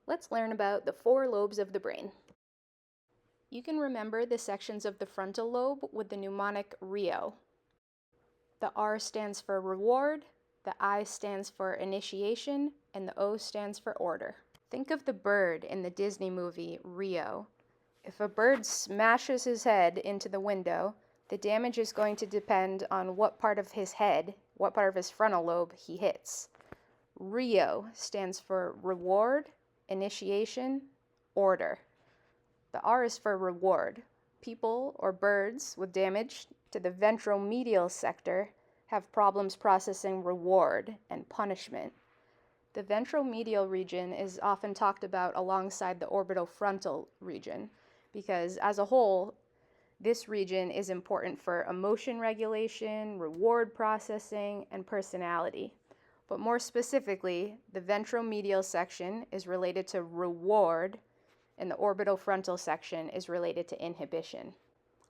Let's learn about the 4 lobes of the brain. You can remember the sections of the frontal lobe with the mnemonic RIO. The R stands for reward, the I stands for initiation, and the O stands for order. Think of the bird in the Disney movie Rio. If a bird smashes his head into the window, the damage is going to depend on what part of his head, what part of his frontal lobe he hits. RIO stands for reward, initiation, order. The R is for reward. People or birds with damage to the ventromedial sector have problems processing reward and punishment. The ventromedial region is often talked about alongside the orbitofrontal region because, as a whole, this region is important for emotion regulation, reward processing, and personality. But more specifically, the ventromedial section is related to reward, and the orbitofrontal section is related to inhibition.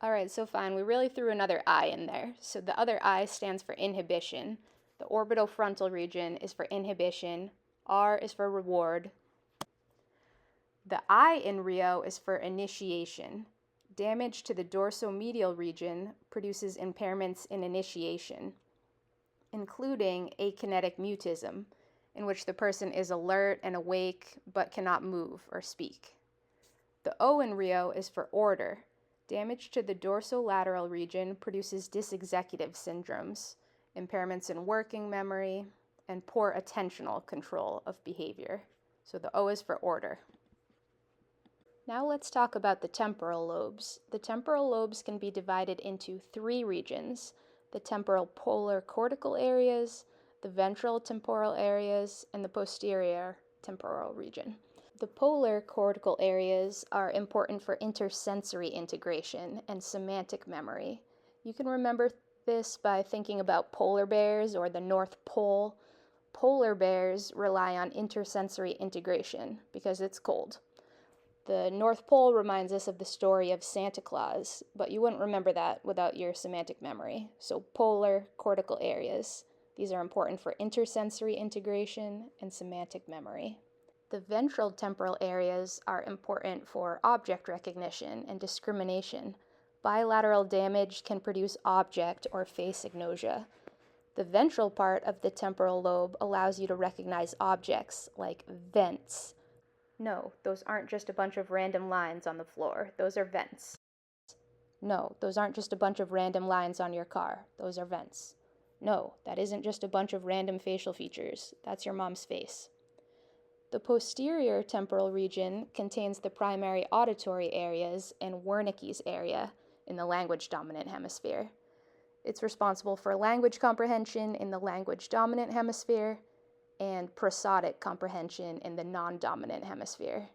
All right, so fine, we really threw another I in there. So the other I stands for inhibition. The orbitofrontal region is for inhibition. R is for reward. The I in Rio is for initiation. Damage to the dorsomedial region produces impairments in initiation, including akinetic mutism, in which the person is alert and awake but cannot move or speak. The O in Rio is for order. Damage to the dorsolateral region produces dysexecutive syndromes, impairments in working memory, and poor attentional control of behavior. So the O is for order. Now let's talk about the temporal lobes. The temporal lobes can be divided into 3 regions: the temporal polar cortical areas, the ventral temporal areas, and the posterior temporal region. The polar cortical areas are important for intersensory integration and semantic memory. You can remember this by thinking about polar bears or the North Pole. Polar bears rely on intersensory integration because it's cold. The North Pole reminds us of the story of Santa Claus, but you wouldn't remember that without your semantic memory. So polar cortical areas. These are important for intersensory integration and semantic memory. The ventral temporal areas are important for object recognition and discrimination. Bilateral damage can produce object or face agnosia. The ventral part of the temporal lobe allows you to recognize objects like vents. No, those aren't just a bunch of random lines on the floor. Those are vents. No, those aren't just a bunch of random lines on your car. Those are vents. No, that isn't just a bunch of random facial features. That's your mom's face. The posterior temporal region contains the primary auditory areas and Wernicke's area in the language-dominant hemisphere. It's responsible for language comprehension in the language-dominant hemisphere and prosodic comprehension in the non-dominant hemisphere.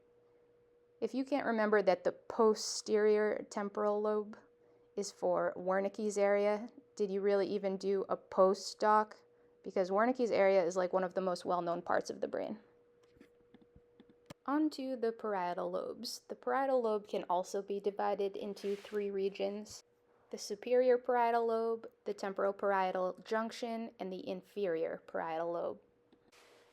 If you can't remember that the posterior temporal lobe is for Wernicke's area, did you really even do a postdoc? Because Wernicke's area is like one of the most well-known parts of the brain. On to the parietal lobes. The parietal lobe can also be divided into 3 regions: the superior parietal lobe, the temporoparietal junction, and the inferior parietal lobe.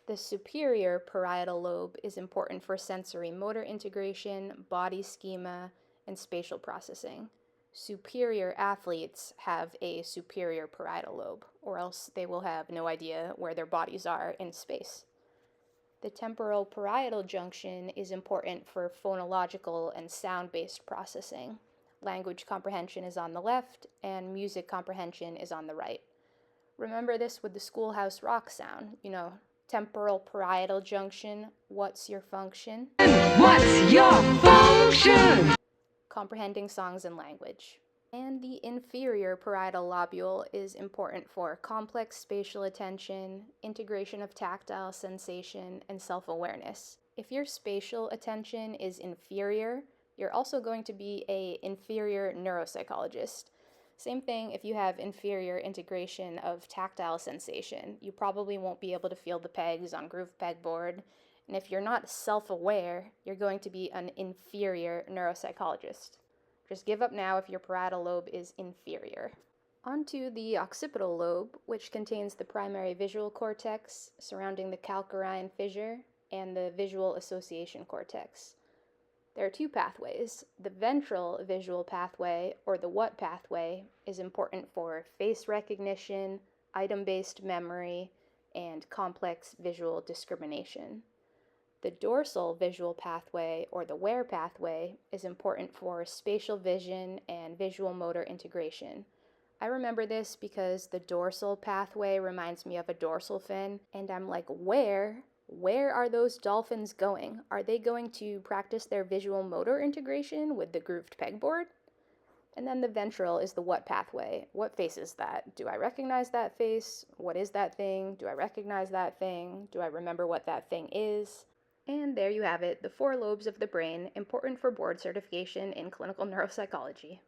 The superior parietal lobe is important for sensory motor integration, body schema, and spatial processing. Superior athletes have a superior parietal lobe, or else they will have no idea where their bodies are in space. The temporal parietal junction is important for phonological and sound-based processing. Language comprehension is on the left, and music comprehension is on the right. Remember this with the Schoolhouse Rock sound, temporal parietal junction, what's your function? What's your function? Comprehending songs and language. And the inferior parietal lobule is important for complex spatial attention, integration of tactile sensation, and self-awareness. If your spatial attention is inferior, you're also going to be an inferior neuropsychologist. Same thing if you have inferior integration of tactile sensation. You probably won't be able to feel the pegs on groove pegboard. And if you're not self-aware, you're going to be an inferior neuropsychologist. Just give up now if your parietal lobe is inferior. On to the occipital lobe, which contains the primary visual cortex surrounding the calcarine fissure and the visual association cortex. There are two pathways. The ventral visual pathway, or the what pathway, is important for face recognition, item-based memory, and complex visual discrimination. The dorsal visual pathway, or the where pathway, is important for spatial vision and visual motor integration. I remember this because the dorsal pathway reminds me of a dorsal fin, and I'm like, where are those dolphins going? Are they going to practice their visual motor integration with the grooved pegboard? And then the ventral is the what pathway. What face is that? Do I recognize that face? What is that thing? Do I recognize that thing? Do I remember what that thing is? And there you have it, the 4 lobes of the brain, important for board certification in clinical neuropsychology.